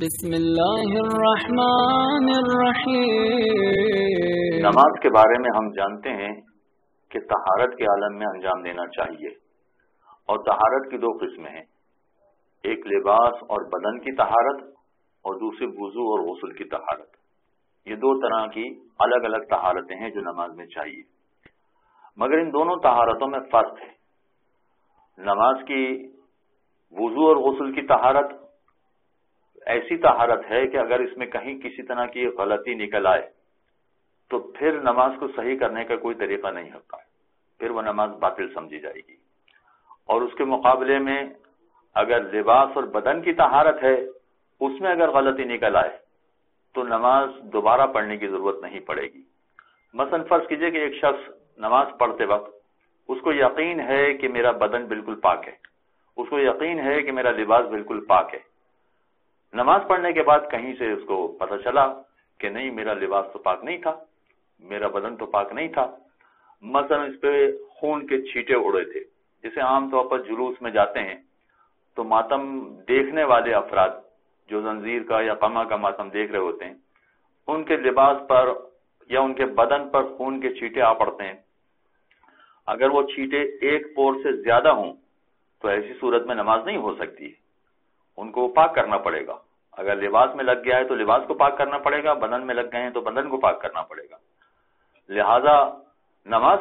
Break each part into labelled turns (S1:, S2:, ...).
S1: بسم اللہ الرحمن الرحیم۔
S2: نماز کے بارے میں ہم جانتے ہیں کہ طہارت کے عالم میں انجام دینا چاہیے، اور طہارت کی دو قسمیں ہیں، ایک لباس اور بدن کی طہارت اور دوسری وضو اور غسل کی طہارت۔ یہ دو طرح کی الگ الگ طہارتیں ہیں جو نماز میں چاہیے، مگر ان دونوں طہارتوں میں فرق ہے۔ نماز کی وضو اور غسل کی طہارت ایسی طہارت ہے کہ اگر اس میں کہیں کسی طرح کی غلطی نکل آئے تو پھر نماز کو صحیح کرنے کا کوئی طریقہ نہیں ہوتا، پھر وہ نماز باطل سمجھی جائے گی۔ اور اس کے مقابلے میں اگر لباس اور بدن کی طہارت ہے، اس میں اگر غلطی نکل آئے تو نماز دوبارہ پڑھنے کی ضرورت نہیں پڑے گی۔ مثلا فرض کیجئے کہ ایک شخص نماز پڑھتے وقت اس کو یقین ہے کہ میرا بدن بالکل پاک ہے، اس کو یقین ہے کہ میرا لباس بالکل پاک ہے، نماز پڑھنے کے بعد کہیں سے اس کو پتہ چلا کہ نہیں، میرا لباس تو پاک نہیں تھا، میرا بدن تو پاک نہیں تھا۔ مثلا اس پہ خون کے چھینٹے اڑے تھے، جسے عام طور پر جلوس میں جاتے ہیں تو ماتم دیکھنے والے افراد جو زنجیر کا یا قمع کا ماتم دیکھ رہے ہوتے ہیں، ان کے لباس پر یا ان کے بدن پر خون کے چھینٹے آ پڑتے ہیں۔ اگر وہ چھینٹے ایک پور سے زیادہ ہوں تو ایسی صورت میں نماز نہیں ہو سکتی، ان کو پاک کرنا پڑے گا۔ اگر لباس میں لگ گیا ہے تو لباس کو پاک کرنا پڑے گا، بدن میں لگ گئے ہیں تو بدن کو پاک کرنا پڑے گا۔ لہذا نماز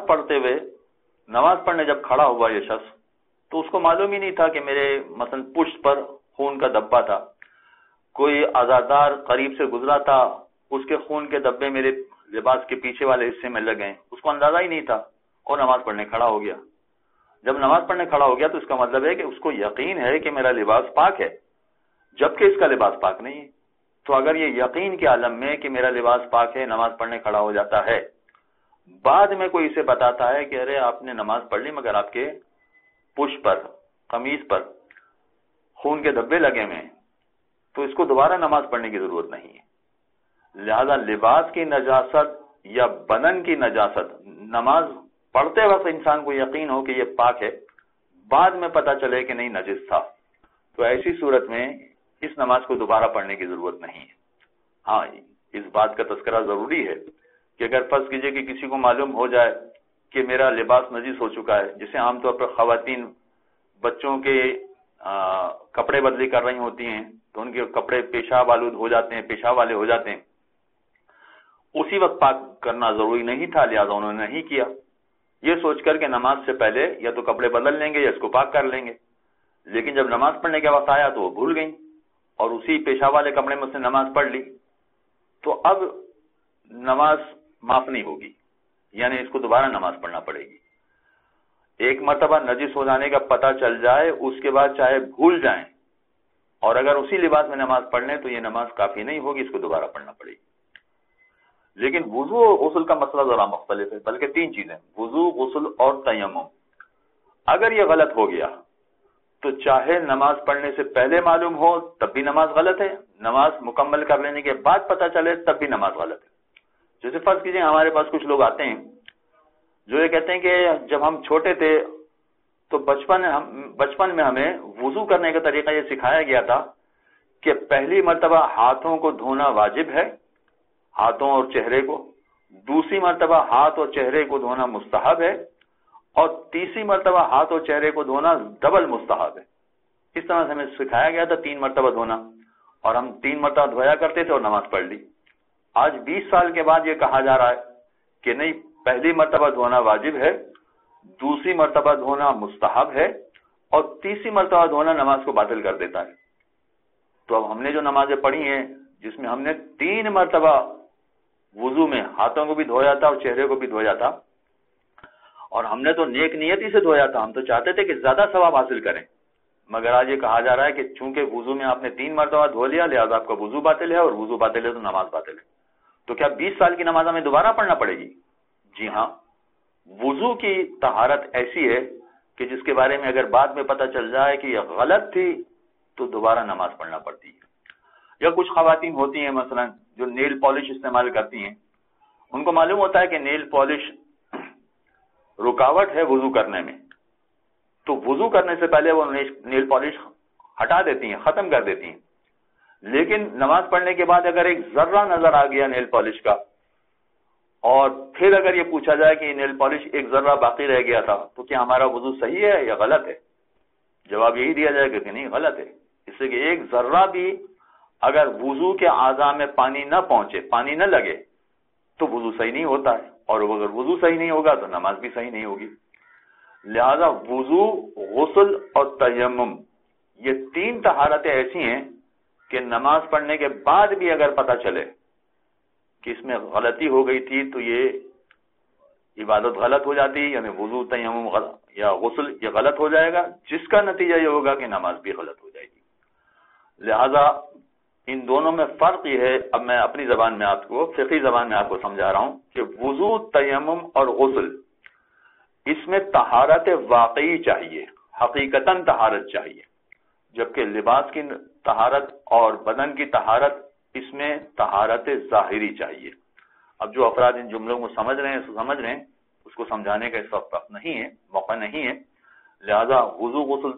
S2: پڑھنے جب کھڑا ہوا یہ شخص تو اس کو معلوم ہی نہیں تھا کہ میرے مثلا پشت پر خون کا دبا تھا، کوئی عزادار قریب سے گزرا تھا، اس کے خون کے دبے میرے لباس کے پیچھے والے حصے میں لگے، اس کو اندازہ ہی نہیں تھا اور نماز پڑھنے کھڑا ہو گیا۔ جب نماز پڑھنے کھڑا ہو گیا تو اس کا مطلب ہے کہ اس کو یقین ہے کہ میرا لباس پاک ہے، جبکہ اس کا لباس پاک نہیں ہے۔ تو اگر یہ یقین کے عالم میں کہ میرا لباس پاک ہے نماز پڑھنے کھڑا ہو جاتا ہے، بعد میں کوئی اسے بتاتا ہے کہ ارے آپ نے نماز پڑھ لی مگر آپ کے پشت پر، قمیض پر خون کے دھبے لگے ہوئے ہیں، تو اس کو دوبارہ نماز پڑھنے کی ضرورت نہیں ہے۔ لہذا لباس کی نجاست یا بدن کی نجاست، نماز پڑھتے وقت انسان کو یقین ہو کہ یہ پاک ہے، بعد میں پتہ چلے کہ نہیں نجس تھا، تو ایسی صورت میں اس نماز کو دوبارہ پڑھنے کی ضرورت نہیں ہے۔ ہاں، اس بات کا تذکرہ ضروری ہے کہ اگر فرض کیجئے کہ کسی کو معلوم ہو جائے کہ میرا لباس نجس ہو چکا ہے، جسے عام طور پر خواتین بچوں کے کپڑے بدلی کر رہی ہوتی ہیں تو ان کے کپڑے پیشاب آلود ہو جاتے ہیں، پیشاب والے ہو جاتے ہیں، اسی وقت پاک کرنا ضروری نہیں تھا، لہذا انہوں نے نہیں کیا، یہ سوچ کر کہ نماز سے پہلے یا تو کپڑے بدل لیں گے یا اس کو پاک کر لیں گے۔ لیکن جب نماز پڑھنے کے وقت آیا تو وہ بھول گئیں اور اسی پیشاب والے کپڑے میں اس نے نماز پڑھ لی، تو اب نماز معاف نہیں ہوگی، یعنی اس کو دوبارہ نماز پڑھنا پڑے گی۔ ایک مرتبہ نجس ہو جانے کا پتہ چل جائے، اس کے بعد چاہے بھول جائیں اور اگر اسی لباس میں نماز پڑھ لیں تو یہ نماز کافی نہیں ہوگی، اس کو دوبارہ پڑھنا پڑے گی۔ لیکن وضو اور غسل کا مسئلہ ذرا مختلف ہے، بلکہ تین چیزیں، وضو، غسل اور تیمم۔ اگر یہ غلط ہو گیا تو چاہے نماز پڑھنے سے پہلے معلوم ہو تب بھی نماز غلط ہے، نماز مکمل کر لینے کے بعد پتہ چلے تب بھی نماز غلط ہے۔ جیسے فرض کیجئے ہمارے پاس کچھ لوگ آتے ہیں جو یہ کہتے ہیں کہ جب ہم چھوٹے تھے تو بچپن میں ہمیں وضو کرنے کا طریقہ یہ سکھایا گیا تھا کہ پہلی مرتبہ ہاتھوں کو دھونا واجب ہے، ہاتھوں اور چہرے کو، دوسری مرتبہ ہاتھ اور چہرے کو دھونا مستحب ہے، اور تیسری مرتبہ ہاتھ اور چہرے کو دھونا ڈبل مستحب ہے۔ اس طرح سے ہمیں سکھایا گیا تھا 3 مرتبہ دھونا، اور ہم 3 مرتبہ دھویا کرتے تھے اور نماز پڑھ لی۔ آج 20 سال کے بعد یہ کہا جا رہا ہے کہ نہیں، پہلی مرتبہ دھونا واجب ہے، دوسری مرتبہ دھونا مستحب ہے، اور تیسری مرتبہ دھونا نماز کو باطل کر دیتا ہے۔ تو اب ہم نے جو نمازیں پڑھی ہیں جس میں ہم نے 3 مرتبہ وضو میں ہاتھوں کو بھی دھویا تھا اور چہرے کو بھی دھویا تھا، اور ہم نے تو نیک نیتی سے دھویا تھا، ہم تو چاہتے تھے کہ زیادہ ثواب حاصل کریں، مگر آج یہ کہا جا رہا ہے کہ چونکہ وضو میں آپ نے 3 مرتبہ دھو لیا لہذا آپ کا وضو باطل ہے، اور وضو باطل ہے تو نماز باطل ہے۔ تو کیا 20 سال کی نماز ہمیں دوبارہ پڑھنا پڑے گی؟ جی ہاں، وضو کی طہارت ایسی ہے کہ جس کے بارے میں اگر بعد میں پتہ چل جائے کہ یہ غلط تھی تو دوبارہ نماز پڑھنا پڑتی ہے۔ یا کچھ خواتین ہوتی ہیں مثلا جو نیل پالش استعمال کرتی ہیں، ان کو معلوم ہوتا ہے کہ نیل پالش رکاوٹ ہے وضو کرنے میں، تو وضو کرنے سے پہلے وہ نیل پالش ہٹا دیتی ہیں، ختم کر دیتی ہیں، لیکن نماز پڑھنے کے بعد اگر ایک ذرہ نظر آ گیا نیل پالش کا، اور پھر اگر یہ پوچھا جائے کہ نیل پالش ایک ذرہ باقی رہ گیا تھا تو کیا ہمارا وضو صحیح ہے یا غلط ہے؟ جواب یہی دیا جائے گا کہ نہیں، غلط ہے، اس لیے کہ ایک ذرہ بھی اگر وضو کے اعضاء میں پانی نہ پہنچے، پانی نہ لگے تو وضو صحیح نہیں ہوتا ہے، اور اگر وضو صحیح نہیں ہوگا تو نماز بھی صحیح نہیں ہوگی۔ لہذا وضو، غسل اور تیمم یہ تین طہارتیں ایسی ہیں کہ نماز پڑھنے کے بعد بھی اگر پتہ چلے کہ اس میں غلطی ہو گئی تھی تو یہ عبادت غلط ہو جاتی، یعنی وضو، تیمم یا غسل یہ غلط ہو جائے گا، جس کا نتیجہ یہ ہوگا کہ نماز بھی غلط ہو جائے گی۔ لہذا ان دونوں میں فرق یہ ہے، اب میں اپنی زبان میں آپ کو، فقہی زبان میں آپ کو سمجھا رہا ہوں کہ وضو، تیمم اور غسل اس میں طہارت واقعی چاہیے، حقیقتاً طہارت چاہیے، جبکہ لباس کی طہارت اور بدن کی طہارت اس میں طہارت ظاہری چاہیے۔ اب جو افراد ان جملوں کو سمجھ رہے ہیں اس کو سمجھانے کا اس وقت نہیں ہے، موقع نہیں ہے، لہذا وضو، غسل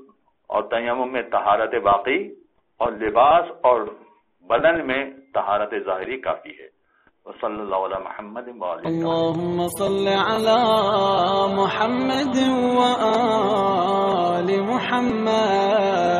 S2: اور تیمم میں طہارت واقعی اور لباس اور بدن میں طہارت ظاہری کافی ہے۔ وصلی اللہ علی محمد
S1: اللهم صل على محمد وآل محمد